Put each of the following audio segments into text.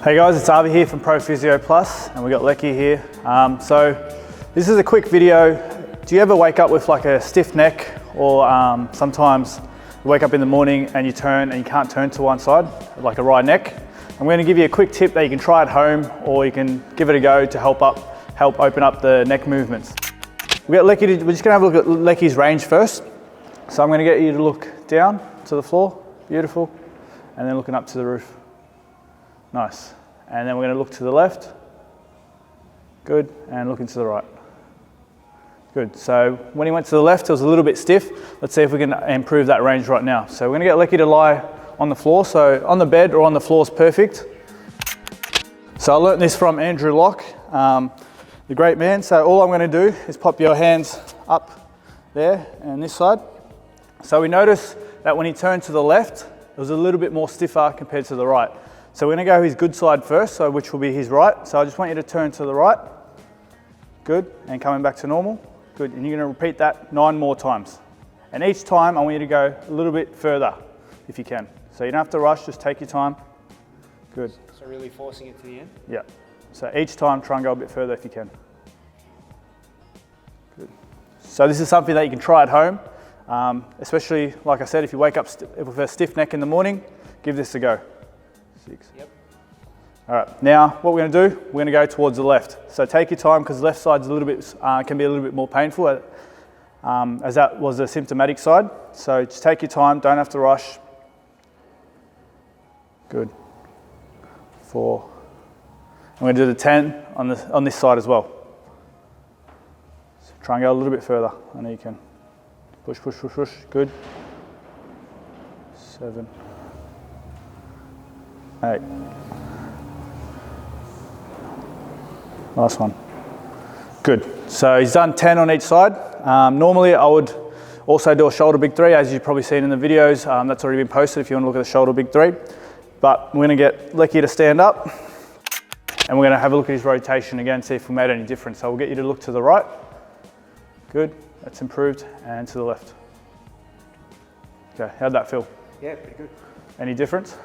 Hey guys, it's Aarvi here from ProPhysio Plus, and we got Lecky here. So this is a quick video. Do you ever wake up with like a stiff neck, or sometimes you wake up in the morning and you turn and you can't turn to one side, like a right neck? I'm going to give you a quick tip that you can try at home, or you can give it a go to help open up the neck movements. We're just going to have a look at Lecky's range first. So I'm going to get you to look down to the floor, beautiful, and then looking up to the roof. Nice. And then we're going to look to the left. Good. And looking to the right. Good. So when he went to the left, it was a little bit stiff. Let's see if we can improve that range right now. So we're going to get Lecky to lie on the floor. So on the bed or on the floor is perfect. So I learned this from Andrew Locke, the great man. So all I'm going to do is pop your hands up there and this side. So we notice that when he turned to the left, it was a little bit more stiffer compared to the right. So we're going to go his good side first, so which will be his right. So I just want you to turn to the right. Good, and coming back to normal. Good, and you're going to repeat that 9 more times. And each time I want you to go a little bit further, if you can. So you don't have to rush, just take your time. Good. So really forcing it to the end? Yeah. So each time try and go a bit further if you can. Good. So this is something that you can try at home, especially, like I said, if you wake up with a stiff neck in the morning, give this a go. 6. Yep. All right, now what we're going to do, we're going to go towards the left. So take your time, because the left side's a little bit, can be a little bit more painful, as that was the symptomatic side. So just take your time, don't have to rush. Good. 4. I'm going to do the 10 on this side as well. So try and go a little bit further. I know you can. Push, push, push, push. Good. 7. 8. Last one. Good. So he's done 10 on each side. Normally I would also do a shoulder big 3, as you've probably seen in the videos. That's already been posted if you want to look at the shoulder big 3. But we're going to get Lecky to stand up, and we're going to have a look at his rotation again, see if we made any difference. So we'll get you to look to the right. Good. That's improved. And to the left. Okay. How'd that feel? Yeah, pretty good. Any difference?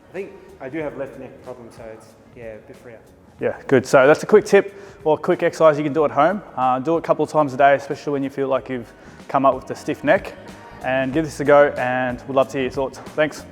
I think I do have left neck problem, so it's, yeah, a bit freer. Yeah, good. So that's a quick tip or a quick exercise you can do at home. Do it a couple of times a day, especially when you feel like you've come up with a stiff neck. And give this a go, and we'd love to hear your thoughts. Thanks.